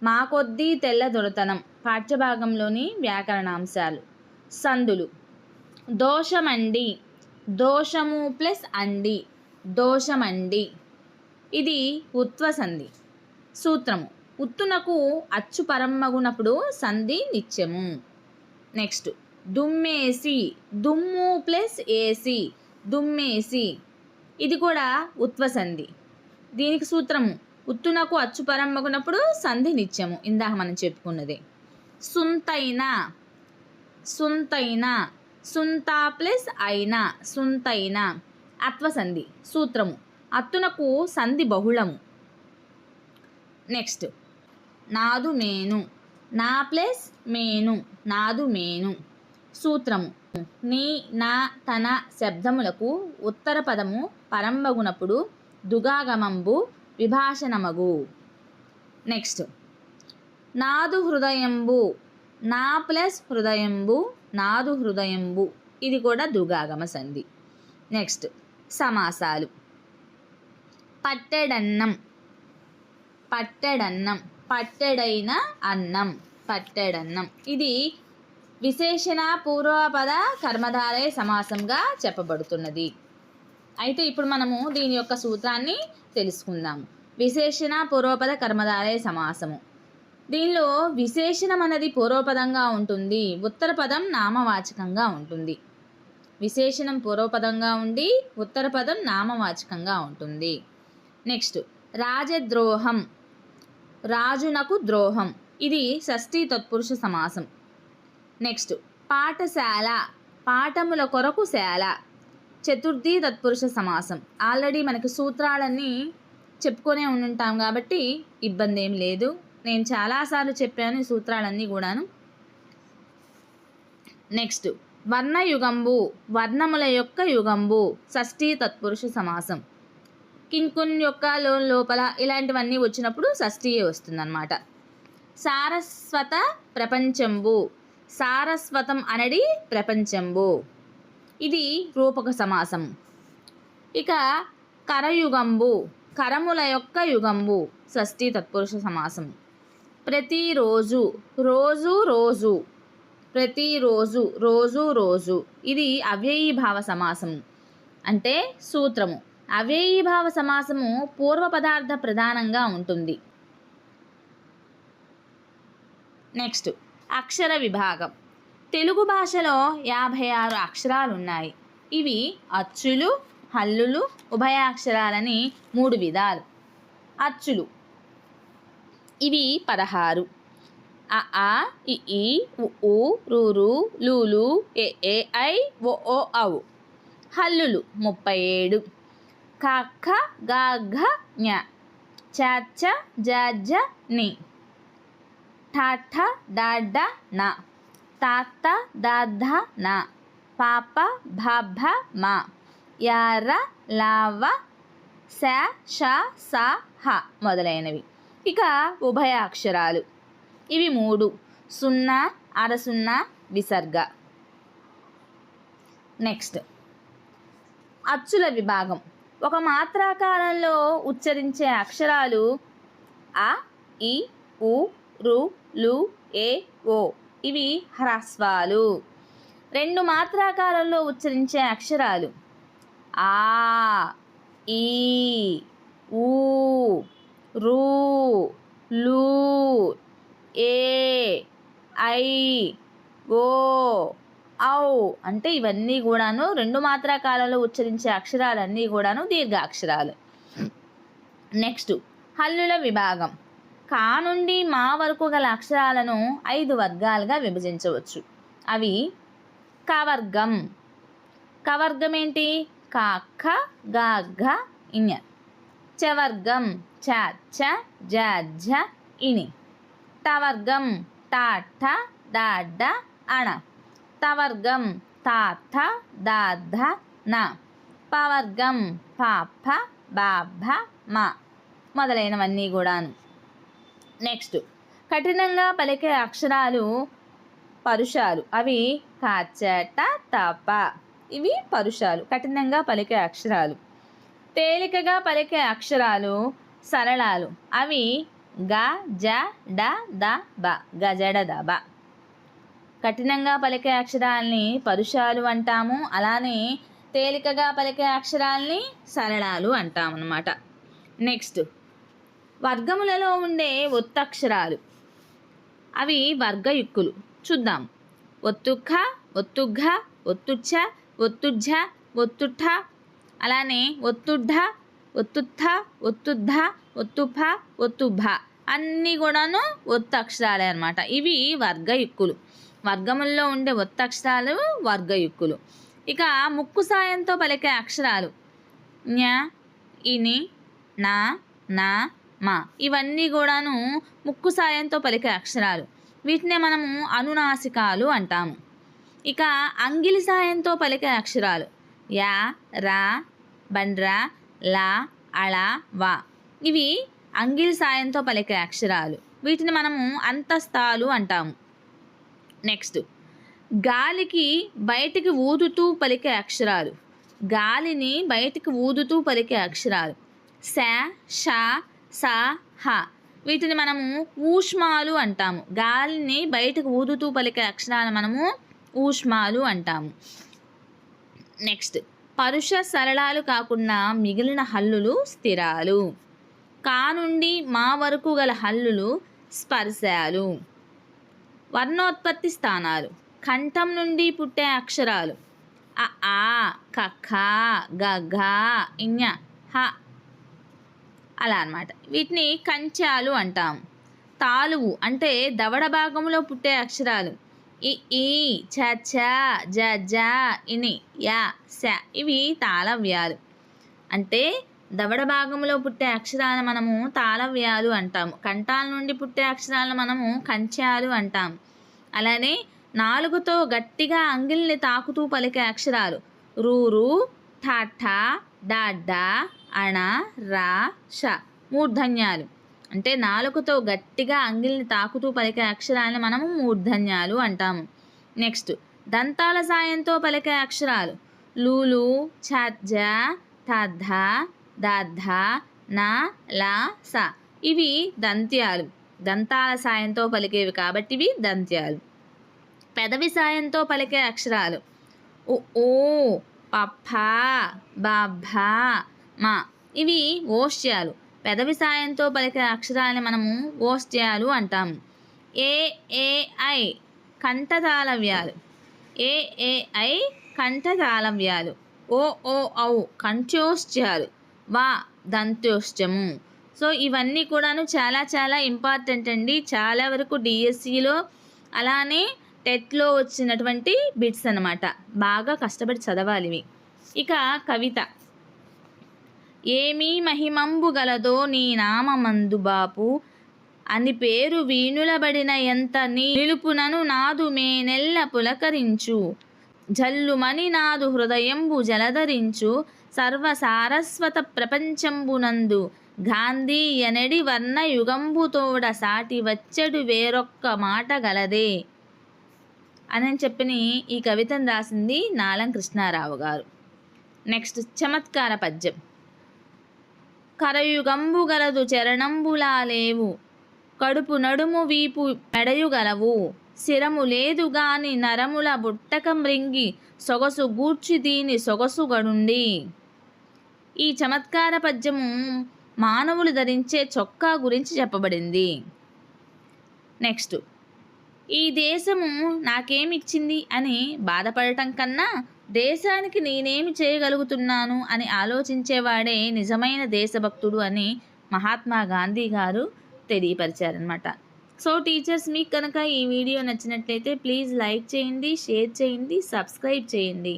మా కొద్దీ తెల్ల దొరతనం పాఠ్యభాగంలోని వ్యాకరణాంశాలు. సందులు. దోషమండి, దోషము ప్లస్ అండి, దోషమండి. ఇది ఉత్వ సంధి. సూత్రము. ఉత్తునకు అచ్చు పరమ్మగునప్పుడు సంధి నిత్యము. నెక్స్ట్ దుమ్మేసి, దుమ్ము ప్లస్ ఏసి, దుమ్మేసి. ఇది కూడా ఉత్వ సంధి. దీనికి సూత్రము ఉత్తునకు అచ్చు పరమ్మగునప్పుడు సంధి నిత్యము, ఇందాక మనం చెప్పుకున్నదే. సుంతైన, సుంతైన, సుంత ప్లస్ అయిన, సుంతైన. అత్వ సంధి. సూత్రము అత్తునకు సంధి బహుళము. నెక్స్ట్ నాదు మేను, నా ప్లస్ మేను, నాదు మేను. సూత్రము నీ, నా, తన శబ్దములకు ఉత్తర పదము పరంబగునప్పుడు దుగాగమంబు విభాషణమగు. నెక్స్ట్ నాదు హృదయంబు, నా ప్లస్ హృదయంబు, నాదు హృదయంబు. ఇది కూడా దుగాగమ సంధి. నెక్స్ట్ సమాసాలు. పట్టెడన్నం, పట్టెడన్నం, పట్టెడైన అన్నం, పట్టెడన్నం. ఇది విశేషణ పూర్వపద కర్మధారయ సమాసంగా చెప్పబడుతున్నది. అయితే ఇప్పుడు మనము దీని యొక్క సూత్రాన్ని తెలుసుకుందాము. విశేషణ పూర్వపద కర్మధారయ సమాసము. దీనిలో విశేషణం అనేది పూర్వపదంగా ఉంటుంది, ఉత్తర పదం నామవాచకంగా ఉంటుంది. విశేషణం పూర్వపదంగా ఉండి ఉత్తర పదం నామవాచకంగా ఉంటుంది. నెక్స్ట్ రాజద్రోహం, రాజునకు ద్రోహం. ఇది షష్ఠీ తత్పురుష సమాసం. నెక్స్ట్ పాఠశాల, పాఠముల కొరకు శాల, చతుర్థి తత్పురుష సమాసం. ఆల్రెడీ మనకి సూత్రాలన్నీ చెప్పుకొనే ఉంటాం కాబట్టి ఇబ్బంది ఏం లేదు. నేను చాలాసార్లు చెప్పాను ఈ సూత్రాలన్నీ కూడాను. నెక్స్ట్ వర్ణయుగంబు, వర్ణముల యొక్క యుగంబు, షష్ఠీ తత్పురుష సమాసం. కింకున్ యొక్క లోపల ఇలాంటివన్నీ వచ్చినప్పుడు షష్ఠీయే వస్తుందన్నమాట. సారస్వత ప్రపంచంబు, సారస్వతం అనడి ప్రపంచంబు. ఇది రూపక సమాసం. ఇక కరయుగంబు, కరముల యొక్క యుగంబు, షష్ఠీ తత్పురుష సమాసం. ప్రతిరోజు, రోజు రోజు, ప్రతిరోజు, రోజు రోజు. ఇది అవ్యయీభావ సమాసము. అంటే సూత్రము అవ్యయీభావ సమాసము పూర్వ పదార్థ ప్రధానంగా ఉంటుంది. నెక్స్ట్ అక్షర విభాగం. తెలుగు భాషలో 56 అక్షరాలు ఉన్నాయి. ఇవి అచ్చులు, హల్లులు, ఉభయాక్షరాలని 3 విధాలు. అచ్చులు ఇవి 16. అ ఆ ఇ ఈ ఉ ఊ రు రు లు లు ఎ ఏ ఐ ఓ ఓ ఔ. హల్లులు 37. క ఖ గ ఘ ఞ, చ ఛ జ ఝ ని, ఠ ఠ డ ఢ న, త త ద ధ న, ప ప భ భ మ, య ర ల వ, శ ష స హ మొదలైనవి. ఇక ఉభయ అక్షరాలు ఇవి 3. 0, అర 0, విసర్గ. నెక్స్ట్ అచ్చుల విభాగం. ఒక మాత్రాకాలంలో ఉచ్చరించే అక్షరాలు అ, ఇ, ఉ, రు, లు, ఏ, ఓ. ఇవి హ్రస్వాలు. 2 మాత్రాకాలంలో ఉచ్చరించే అక్షరాలు ఆ, ఈ, ఊ, రు, లు, ఏ, ఐ, ఓ, ఔ. అంటే ఇవన్నీ కూడాను 2 మాత్రాకాలంలో ఉచ్చరించే అక్షరాలన్నీ కూడాను దీర్ఘాక్షరాలు. నెక్స్ట్ హల్లుల విభాగం. కా నుండి మా వరకు గల అక్షరాలను 5 వర్గాలుగా విభజించవచ్చు. అవి కవర్గం. కవర్గం ఏంటి? క ఖ గ ఘ ఇఞ. చవర్గం చ ఛ జ ఝ ఇని. టవర్గం ట ఠ డ ఢ అణ. తవర్గం త థ ద ధ న. పవర్గం ప ఫ బ భ మ మొదలైనవన్నీ కూడాను. నెక్స్ట్ కఠినంగా పలికే అక్షరాలు పరుషాలు. అవి క చ ట త ప. ఇవి పరుషాలు, కఠినంగా పలికే అక్షరాలు. తేలికగా పలికే అక్షరాలు సరళాలు. అవి గ జ డ ద బ గజడదబ. కఠినంగా పలికే అక్షరాల్ని పరుషాలు అంటాము. అలానే తేలికగా పలికే అక్షరాల్ని సరళాలు అంటాము అన్నమాట. నెక్స్ట్ వర్గములలో ఉండే ఒత్తక్షరాలు, అవి వర్గయుక్కులు. చూద్దాం. ఒత్తుఖ, ఒత్తుఘ, ఒత్తుచ్చ, ఒత్తుజ్జ, ఒత్తుఠ, అలానే ఒత్తుడ్ఢ, ఒత్తుత్థ, ఒత్తుద్ధ, ఒత్తుఫ, ఒత్తుభ అన్నీ కూడాను ఒత్తక్షరాలే అన్నమాట. ఇవి వర్గయుక్కులు. వర్గముల్లో ఉండే ఒత్తక్షరాలు వర్గయుక్కులు. ఇక ముక్కు సాయంతో పలికే అక్షరాలు ఞ, ఇని, నా, నా, మా ఇవన్నీ కూడాను ముక్కు సాయంతో పలికే అక్షరాలు. వీటినే మనము అనునాసికాలు అంటాము. ఇక అంగిలి సాయంతో పలికే అక్షరాలు యా, రా, బండ్రా, లా, అళ, వా ఇవి అంగిలి సాయంతో పలికే అక్షరాలు. వీటిని మనము అంతస్తాలు అంటాము. నెక్స్ట్ గాలికి బయటికి ఊదుతూ పలికే అక్షరాలు, గాలిని బయటికి ఊదుతూ పలికే అక్షరాలు శ, ష, స, హ వీటిని మనము ఊష్మాలు అంటాము. గాలిని బయటకు ఊదుతూ పలికే అక్షరాలు మనము ఊష్మాలు అంటాము. నెక్స్ట్ పరుష సరళాలు కాకుండా మిగిలిన హల్లులు స్థిరాలు. కా నుండి మా వరకు గల హల్లులు స్పర్శాలు. వర్ణోత్పత్తి స్థానాలు, కంఠం నుండి పుట్టే అక్షరాలు అ, ఆ, క, ఖ, గ, ఘ, ఇఞ, హ అలా అన్నమాట. వీటిని కంచాలు అంటాము. తాలువు అంటే దవడ భాగంలో పుట్టే అక్షరాలు ఇ, ఈ, చ, ఛ, జ, జ, ఇని, యా, శ ఇవి తాళవ్యాలు. అంటే దవడ భాగంలో పుట్టే అక్షరాలను మనము తాళవ్యాలు అంటాము. కంఠాల నుండి పుట్టే అక్షరాలను మనము కంచాలు అంటాము. అలానే నాలుగుతో గట్టిగా అంగిల్ని తాకుతూ పలికే అక్షరాలు రూరు, ఠాఠా, డాడ్డా, అణ, రా, ష మూర్ధన్యాలు. అంటే నాలుగుతో గట్టిగా అంగిల్ని తాకుతూ పలికే అక్షరాలను మనము మూర్ధన్యాలు అంటాము. నెక్స్ట్ దంతాల సాయంతో పలికే అక్షరాలు లూలు, ఛ, థ, దధ, న, ల, స ఇవి దంత్యాలు. దంతాల సాయంతో పలికేవి కాబట్టి ఇవి దంత్యాలు. పెదవి సాయంతో పలికే అక్షరాలు ఉ, ఊ, పఫ, బభ, మా ఇవి ఓష్ట్యాలు. పెదవి సాయంతో పలికే అక్షరాలని మనము ఓష్ట్యాలు అంటాము. ఏ, ఏ, ఐ కంఠతాళవ్యాలు. A, A, I కంఠతాళవ్యాలు. ఓ, ఓ, ఔ కంఠోష్ట్యాలు. వా దంత్యోష్ట్యము. సో ఇవన్నీ కూడాను చాలా చాలా ఇంపార్టెంట్ అండి. చాలా వరకు డిఎస్సిలో అలానే టెట్లో వచ్చినటువంటి బిట్స్ అన్నమాట. బాగా కష్టపడి చదవాలి ఇవి. ఇక కవిత. ఏమీ మహిమంబు గలదో నీ నామందు బాపు అని పేరు వీణులబడిన ఎంత నీ నిలుపునను నాదు మేనెల్ల పులకరించు జల్లుమని నాదు హృదయంబు జలధరించు సర్వసారస్వత ప్రపంచంబునందు గాంధీ ఎనడి వర్ణ యుగంబుతోడ సాటి వచ్చెడు వేరొక్క మాట గలదే అని చెప్పని ఈ కవితను రాసింది నాలం కృష్ణారావు గారు. నెక్స్ట్ చమత్కార పద్యం. కరయుగంబు గలదు చరణంబులా లేవు కడుపు నడుము వీపు మెడయుగలవు శిరము లేదు గాని నరముల బుట్టక మృంగి సొగసు గూర్చి దీని సొగసు గడుండి. ఈ చమత్కార పద్యము మానవులు ధరించే చొక్కా గురించి చెప్పబడింది. నెక్స్ట్ ఈ దేశము నాకేమిచ్చింది అని బాధపడటం కన్నా దేశానికి నేనేమి చేయగలుగుతున్నాను అని ఆలోచించేవాడే నిజమైన దేశభక్తుడు అని మహాత్మా గాంధీ గారు తెలియపరిచారనమాట. సో టీచర్స్, మీకు కనుక ఈ వీడియో నచ్చినట్లయితే ప్లీజ్ లైక్ చేయండి, షేర్ చేయండి, సబ్స్క్రైబ్ చేయండి.